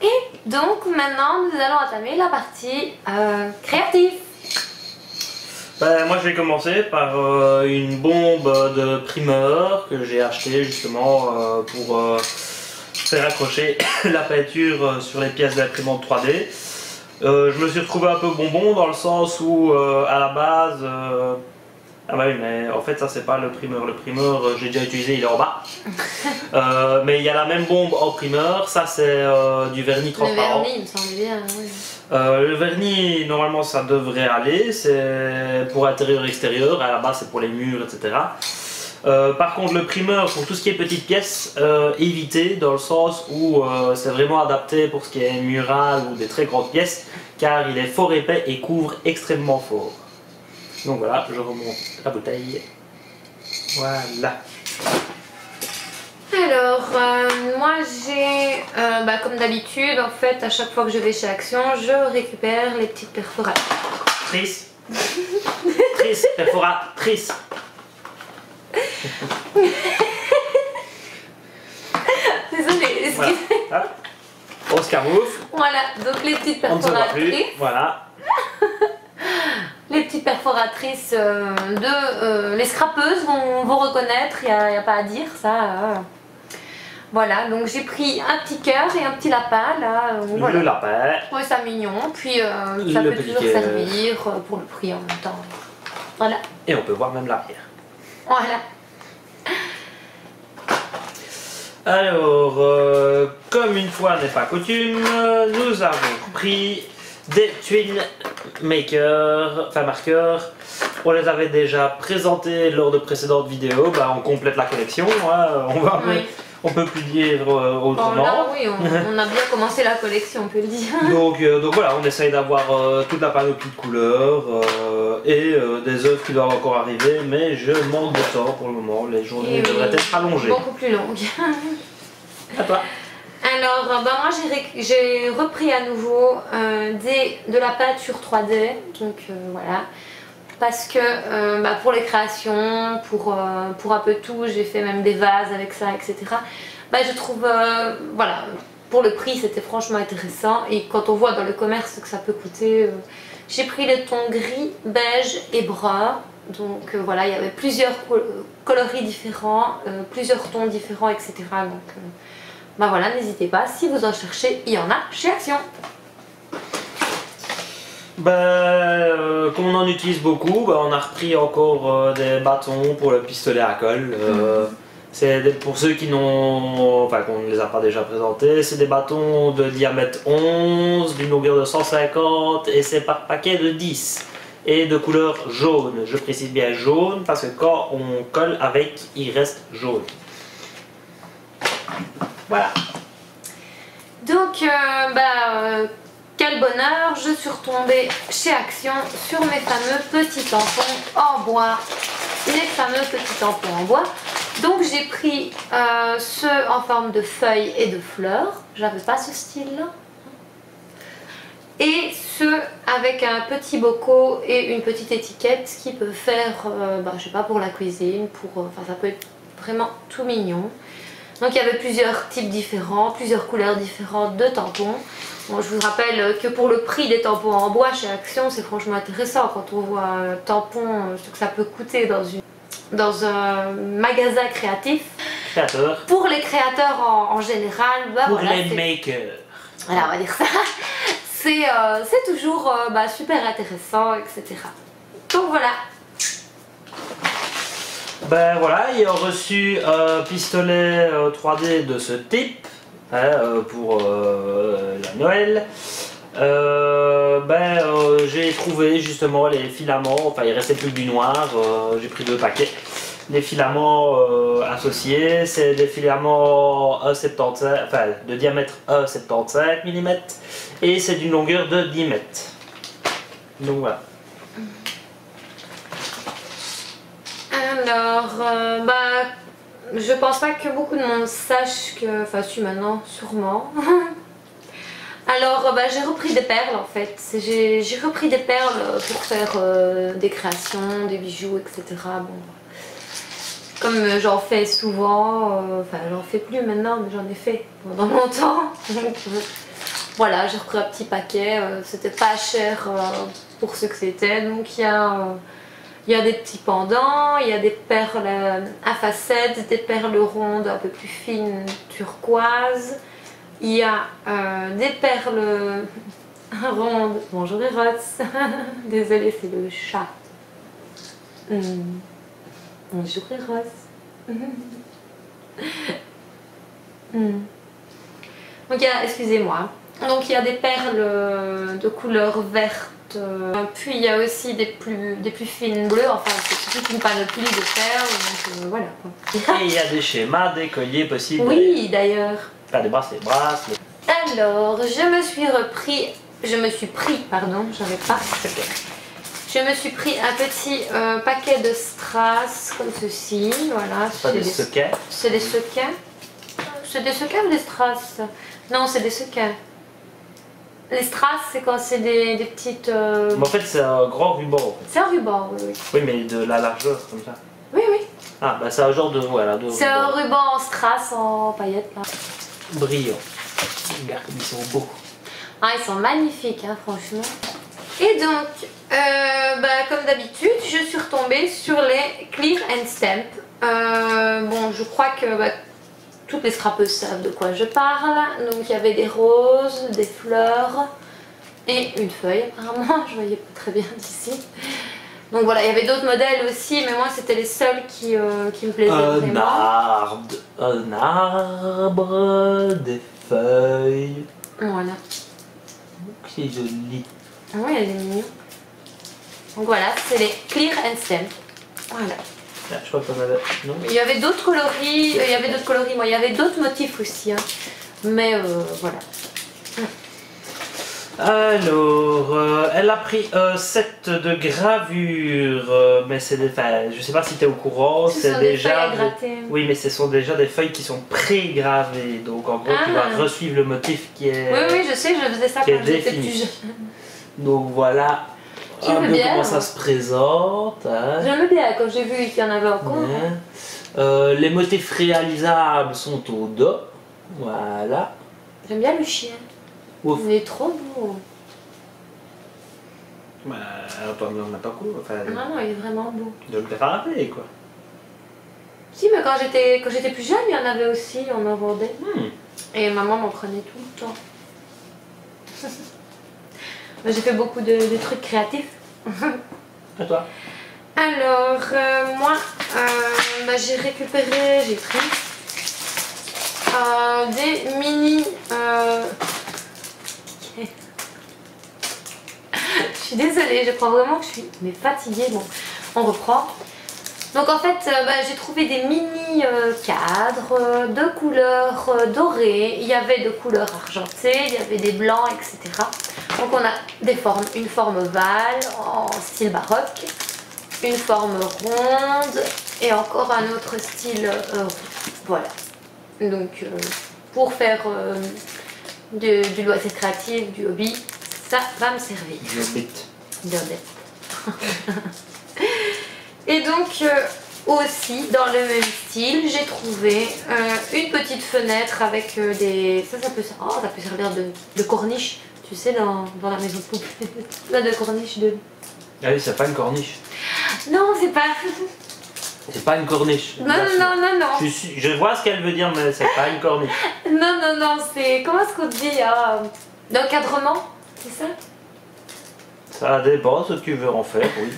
Et donc maintenant nous allons entamer la partie créative. Ben, moi je vais commencer par une bombe de primeur que j'ai acheté justement pour faire accrocher la peinture sur les pièces d'imprimante 3D. Je me suis retrouvé un peu bonbon dans le sens où à la base... Ah bah oui, mais en fait ça c'est pas le primeur. Le primeur j'ai déjà utilisé, il est en bas. Mais il y a la même bombe en primeur, ça c'est du vernis transparent. Le vernis il me semble bien, oui. Le vernis normalement ça devrait aller, c'est pour intérieur extérieur, à la base c'est pour les murs etc. Par contre le primeur pour tout ce qui est petites pièces, évitez dans le sens où c'est vraiment adapté pour ce qui est mural ou des très grandes pièces car il est fort épais et couvre extrêmement fort. Donc voilà, je remonte la bouteille. Voilà. Alors, moi j'ai, comme d'habitude, en fait, à chaque fois que je vais chez Action, je récupère les petites perforatrices. Perforatrice. Désolée, Voilà. Hop. On se camoufle. Voilà, donc les petites On ne se voit plus. perforatrices. Voilà. Les petites perforatrices les scrapeuses vont reconnaître, il n'y a pas à dire ça. Voilà, donc j'ai pris un petit cœur et un petit lapin là. Voilà. Le lapin. Ouais, c'est mignon, puis ça peut toujours servir pour le prix en même temps. Voilà. Et on peut voir même l'arrière. Voilà. Alors, comme une fois n'est pas coutume, nous avons pris des twin marqueurs. On les avait déjà présentés lors de précédentes vidéos. Bah, on complète la collection. Hein. On peut plus dire autrement. Bon, là, oui, on a bien commencé la collection, on peut le dire. Donc voilà, on essaye d'avoir toute la panoplie de couleurs et des œuvres qui doivent encore arriver, mais je manque de temps pour le moment. Les journées devraient être allongées. Beaucoup plus longues. À toi. Alors, moi j'ai repris à nouveau de la peinture 3D, donc voilà, parce que pour les créations, pour un peu tout, j'ai fait même des vases avec ça, etc. Je trouve, voilà, pour le prix c'était franchement intéressant et quand on voit dans le commerce ce que ça peut coûter, j'ai pris les tons gris, beige et brun. Donc voilà, il y avait plusieurs coloris différents, plusieurs tons différents, etc. Donc, voilà, n'hésitez pas, si vous en cherchez, il y en a chez Action. Comme on en utilise beaucoup, on a repris encore des bâtons pour le pistolet à colle. C'est pour ceux qui n'ont, qu'on ne les a pas déjà présentés, c'est des bâtons de diamètre 11, d'une longueur de 150 et c'est par paquet de 10 et de couleur jaune. Je précise bien jaune parce que quand on colle avec, il reste jaune. Voilà. Donc, quel bonheur, je suis retombée chez Action sur mes fameux petits tampons en bois. Les fameux petits tampons en bois. Donc j'ai pris ceux en forme de feuilles et de fleurs. J'avais pas ce style-là. Et ceux avec un petit boco et une petite étiquette qui peut faire, je sais pas, pour la cuisine, ça peut être vraiment tout mignon. Donc il y avait plusieurs types différents, plusieurs couleurs différentes de tampons. Bon, je vous rappelle que pour le prix des tampons en bois chez Action, c'est franchement intéressant quand on voit un tampon, ce que ça peut coûter dans un magasin créatif. Créateur. Pour les créateurs en général, pour les makers. Voilà, on va dire ça. C'est toujours super intéressant, etc. Donc voilà. Voilà, ils ont reçu un pistolet 3D de ce type pour la Noël. J'ai trouvé justement les filaments, il restait plus que du noir, j'ai pris 2 paquets. Les filaments associés, c'est des filaments 1,75, de diamètre 1,75 mm et c'est d'une longueur de 10 mètres. Donc voilà. Alors, je pense pas que beaucoup de monde sache que... Enfin, si maintenant, sûrement. Alors, j'ai repris des perles en fait. J'ai repris des perles pour faire des créations, des bijoux, etc. Bon, comme j'en fais souvent, j'en fais plus maintenant, mais j'en ai fait pendant longtemps. voilà, j'ai repris un petit paquet, c'était pas cher pour ce que c'était. Donc il y a des petits pendants, il y a des perles à facettes, des perles rondes un peu plus fines turquoise. Il y a des perles rondes. Bonjour Eros. Désolée, c'est le chat. Bonjour Eros. Donc excusez-moi. Donc il y a des perles de couleur verte. Puis il y a aussi des plus fines bleues. Enfin, c'est toute une panoplie de perles. Donc voilà quoi. Et il y a des schémas, des colliers possibles. Oui, d'ailleurs. Enfin, des bracelets. Alors, je me suis pris, pardon, j'avais pas. Je me suis pris un petit paquet de strass comme ceci, voilà. C'est pas des sequins. C'est des sequins. C'est des sequins ou des strass? Non, c'est des sequins. Les strass, c'est quand c'est des petites... Mais en fait, c'est un grand ruban. En fait. C'est un ruban, oui. Oui, mais de la largeur, comme ça. Oui, oui. Ah, bah c'est un genre de... Voilà, c'est un ruban en strass, en paillettes, là. Brillant. Regarde, ils sont beaux. Ah, ils sont magnifiques, hein, franchement. Et donc, comme d'habitude, je suis retombée sur les Clear and Stamp. Bon, je crois que toutes les scrapeuses savent de quoi je parle. Donc, il y avait des roses, des fleurs et une feuille, apparemment. Je voyais pas très bien d'ici. Donc voilà, il y avait d'autres modèles aussi, mais moi, c'était les seuls qui me plaisaient vraiment. Un arbre, des feuilles. Voilà. C'est joli. Ah oui, elle est mignonne. Donc voilà, c'est les Clear and Stamp. Voilà. Ah, je crois qu'on avait... Non. Il y avait d'autres coloris, moi il y avait d'autres motifs aussi. Hein. Mais voilà. Alors, elle a pris un set de gravures, mais c'est des... Enfin, je sais pas si tu es au courant, c'est déjà... Oui, mais ce sont déjà des feuilles qui sont pré-gravées. Donc en gros, tu vas resuivre le motif qui est... Oui, je sais, je faisais ça quand j'étais plus jeune. Donc voilà un peu comment ça se présente. Hein. J'aime bien quand j'ai vu qu'il y en avait encore. Hein. Les motifs réalisables sont au dos. Voilà. J'aime bien le chien. Ouf. Il est trop beau. Bah, attends, on n'a pas cool. Enfin, non, il est vraiment beau. De le graver, quoi. Si, mais quand j'étais plus jeune, il y en avait aussi, on en vendait. Et maman m'en prenait tout le temps. J'ai fait beaucoup de trucs créatifs. Et toi? Alors, moi, j'ai récupéré, j'ai pris des mini... Je suis désolée, je crois vraiment que je suis fatiguée. Bon, on reprend. Donc en fait, j'ai trouvé des mini cadres de couleurs dorées. Il y avait de couleurs argentées, il y avait des blancs, etc. Donc on a des formes, une forme ovale en style baroque, une forme ronde et encore un autre style voilà. Donc pour faire du loisir créatif, du hobby, ça va me servir. Du hobbit. Et donc aussi dans le même style, j'ai trouvé une petite fenêtre avec des... Ça peut servir de corniche, tu sais, dans la maison de poupée. Là, de corniche de... Ah oui, c'est pas une corniche. Non, c'est pas... C'est pas une corniche. Non. Je vois ce qu'elle veut dire, mais c'est pas une corniche. Non, c'est... Comment est-ce qu'on dit d'encadrement, c'est ça? Ça dépend ce que tu veux en faire, oui.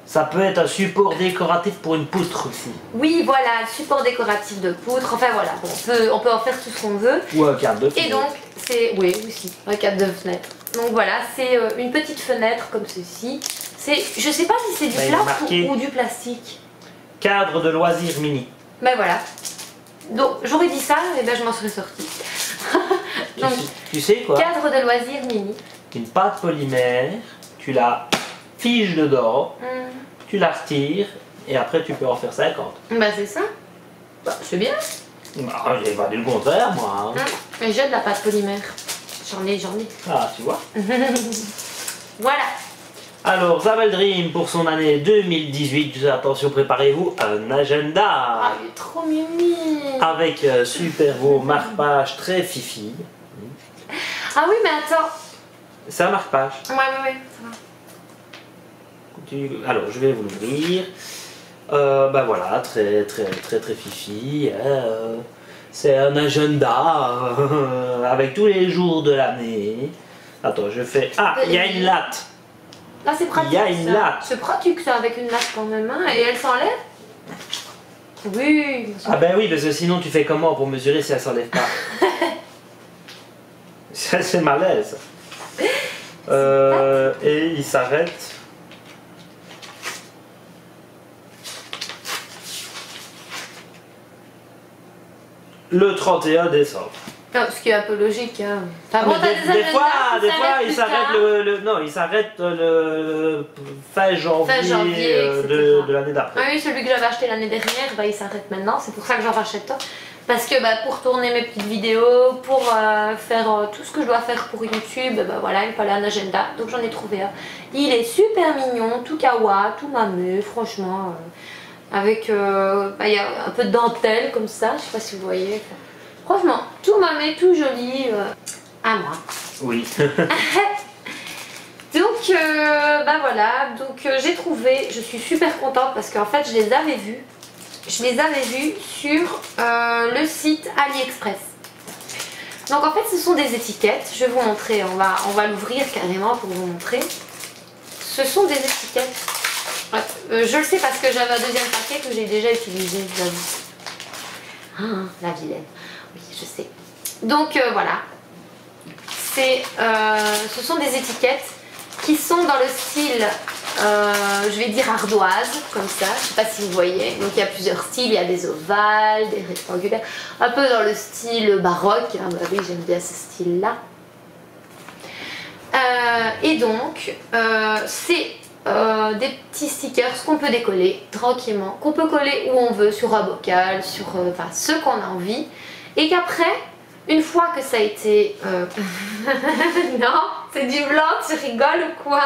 Ça peut être un support décoratif pour une poutre aussi. Oui, voilà, support décoratif de poutre. Enfin voilà, bon, on peut en faire tout ce qu'on veut. Ou un cadre de fenêtre. Et donc, c'est... Oui, aussi, un cadre de fenêtre. Donc voilà, c'est une petite fenêtre comme ceci. Je sais pas si c'est du plâtre ou du plastique. Cadre de loisirs mini. Ben voilà. Donc j'aurais dit ça, et ben je m'en serais sortie. Donc, tu sais quoi? Cadre de loisirs mini. Une pâte polymère, tu la figes dedans, tu la retires, et après tu peux en faire 50. Ben c'est ça. Bah, c'est bien. Bah, j'ai pas dit le contraire, moi. Hein. Mais j'ai de la pâte polymère. J'en ai. Ah, tu vois. Voilà. Alors, Zabel Dream pour son année 2018, attention, préparez-vous, un agenda. Ah, il est trop mimi. Avec super beau marque-page très fifi. Ah oui, mais attends. C'est un marque-page. Ouais, ça va. Alors, je vais vous l'ouvrir. Bah voilà, très fifi. C'est un agenda avec tous les jours de l'année. Attends, je fais... Ah, il y a une latte. Là, c'est pratique. Il y a une latte. C'est pratique ça, avec une latte quand même. Hein. Et elle s'enlève? Oui. Ah ben oui, parce que sinon tu fais comment pour mesurer si elle s'enlève pas? C'est malaise. Et il s'arrête. Le 31 décembre. Non, ce qui est un peu logique. Hein. Enfin, bon, des fois, il s'arrête non, il s'arrête le fin janvier, de l'année d'après. Ah oui, celui que j'avais acheté l'année dernière, bah, il s'arrête maintenant. C'est pour ça que j'en rachète un. Parce que bah, pour tourner mes petites vidéos, pour faire tout ce que je dois faire pour YouTube, bah, voilà, il me fallait un agenda. Donc j'en ai trouvé un. Il est super mignon, tout kawa, tout mameux, franchement. Avec, bah, y a un peu de dentelle comme ça, je sais pas si vous voyez. Franchement, tout mamé, tout joli, à moi. Oui. Donc, bah voilà, donc j'ai trouvé, je suis super contente parce qu'en fait je les avais vus. Je les avais vus sur le site AliExpress. Donc en fait ce sont des étiquettes, je vais vous montrer, on va l'ouvrir carrément pour vous montrer. Ce sont des étiquettes. Je le sais parce que j'avais un deuxième paquet que j'ai déjà utilisé, j'avoue. Ah, la vilaine. Oui, je sais. Donc voilà. Ce sont des étiquettes qui sont dans le style, je vais dire ardoise, comme ça, je sais pas si vous voyez. Donc il y a plusieurs styles, il y a des ovales, des rectangulaires, un peu dans le style baroque, hein. Bah oui, j'aime bien ce style-là. Et donc, c'est des petits stickers qu'on peut décoller tranquillement, qu'on peut coller où on veut, sur un bocal, sur ce qu'on a envie, et qu'après, une fois que ça a été... non, c'est du blanc, tu rigoles ou quoi?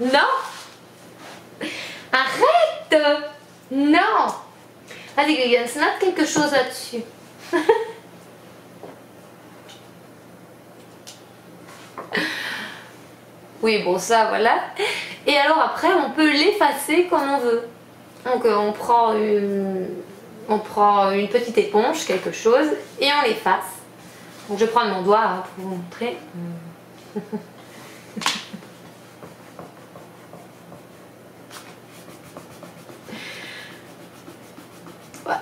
Non. Arrête. Non. Vas-y Guggens, note quelque chose là-dessus. Oui, bon ça, voilà. Et alors après, on peut l'effacer comme on veut. Donc on prend une petite éponge, quelque chose, et on l'efface. Donc je vais prendre mon doigt hein, pour vous montrer.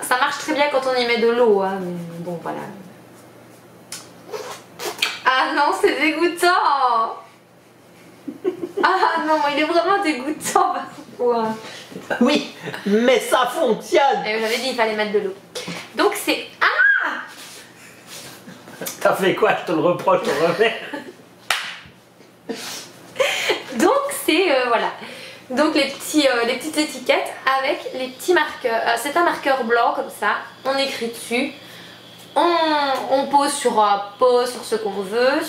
Ça marche très bien quand on y met de l'eau, hein, mais bon voilà. Ah non, c'est dégoûtant. Ah non, il est vraiment dégoûtant parfois. Oui, mais ça fonctionne. Et j'avais dit il fallait mettre de l'eau. Donc c'est... Ah, t'as fait quoi? Je te le reproche, je te remets. Donc c'est... voilà. Donc les petites étiquettes avec les petits marqueurs. C'est un marqueur blanc comme ça. On écrit dessus. On pose sur ce qu'on veut.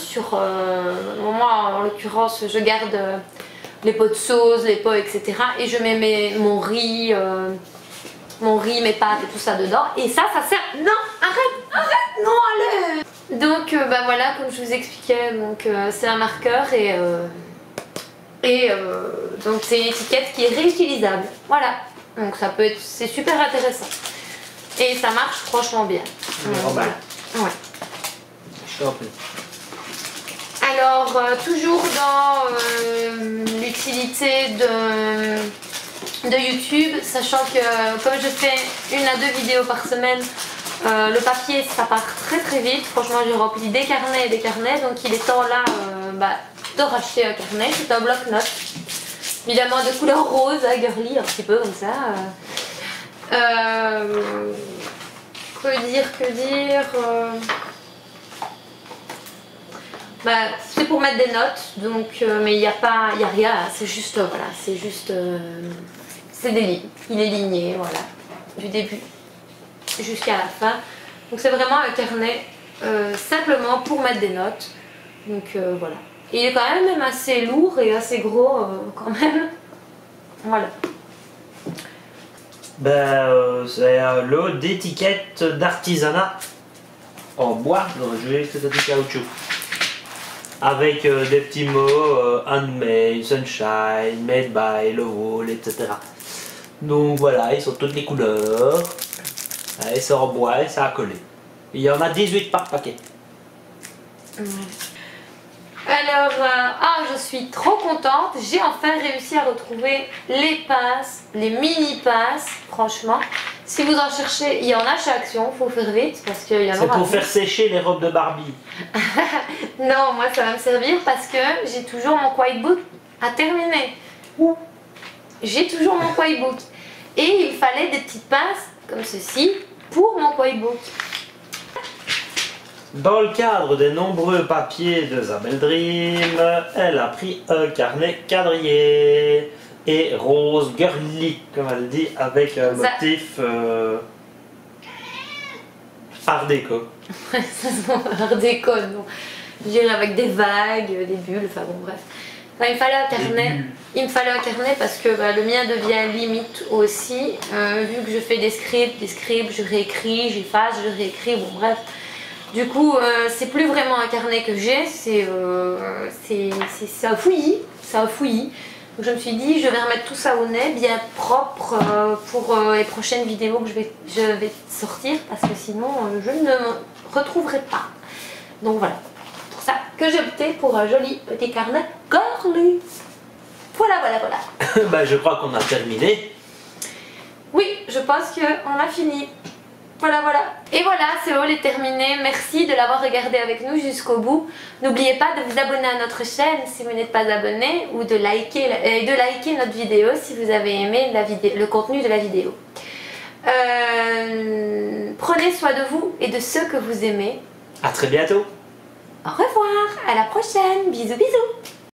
Moi en l'occurrence je garde les pots de sauce, les pots etc. Et je mets mon riz, mes pâtes et tout ça dedans. Et ça sert... Non, arrête, non, allez. Donc bah voilà, comme je vous expliquais, donc c'est un marqueur et donc c'est une étiquette qui est réutilisable. Voilà, donc ça peut être, c'est super intéressant. Et ça marche franchement bien. Ouais. Alors, toujours dans l'utilité de YouTube, sachant que comme je fais 1 à 2 vidéos par semaine, le papier ça part très vite. Franchement, j'ai rempli des carnets, donc il est temps là de racheter un carnet. C'est un bloc-notes, évidemment de couleur rose, à girly, un petit peu comme ça. Que dire c'est pour mettre des notes, donc mais il n'y a rien, c'est juste voilà, c'est des lignes, il est ligné, voilà, du début jusqu'à la fin. Donc c'est vraiment un carnet simplement pour mettre des notes. Donc voilà, Il est quand même assez lourd et assez gros quand même. Voilà. Ben, c'est un lot d'étiquettes d'artisanat en bois, je vais peut-être du caoutchouc. Avec des petits mots handmade, sunshine, made by, Lowell, etc. Donc voilà, ils sont toutes les couleurs. Et c'est en bois et ça a collé. Il y en a 18 par paquet. Ouais. Alors, je suis trop contente. J'ai enfin réussi à retrouver les passes, les mini passes. Franchement, si vous en cherchez, il y en a chez Action. Faut faire vite parce qu'il y en aura. C'est pour faire sécher les robes de Barbie. Non, moi ça va me servir parce que j'ai toujours mon quiet book à terminer. J'ai toujours mon quiet book. Et il fallait des petites passes comme ceci pour mon quiet book. Dans le cadre des nombreux papiers de Zabel Dream, elle a pris un carnet quadrillé et rose girly, comme elle dit, avec un motif art déco. Ça c'est art déco, non. Je dirais avec des vagues, des bulles, enfin bon bref. Enfin, il me fallait un carnet. Il me fallait un carnet parce que le mien devient limite aussi, vu que je fais des scripts, je réécris, j'efface, je réécris, bon bref. Du coup, c'est plus vraiment un carnet que j'ai, c'est un fouillis, Donc je me suis dit, je vais remettre tout ça au nez, bien propre pour les prochaines vidéos que je vais sortir, parce que sinon je ne me retrouverai pas. Donc voilà, c'est pour ça que j'ai opté pour un joli petit carnet cornu. Voilà. Ben, je crois qu'on a terminé. Oui, je pense qu'on a fini. Voilà. Et voilà, ce haul est terminé. Merci de l'avoir regardé avec nous jusqu'au bout. N'oubliez pas de vous abonner à notre chaîne si vous n'êtes pas abonné ou de liker notre vidéo si vous avez aimé le contenu de la vidéo. Prenez soin de vous et de ceux que vous aimez. À très bientôt. Au revoir, à la prochaine. Bisous.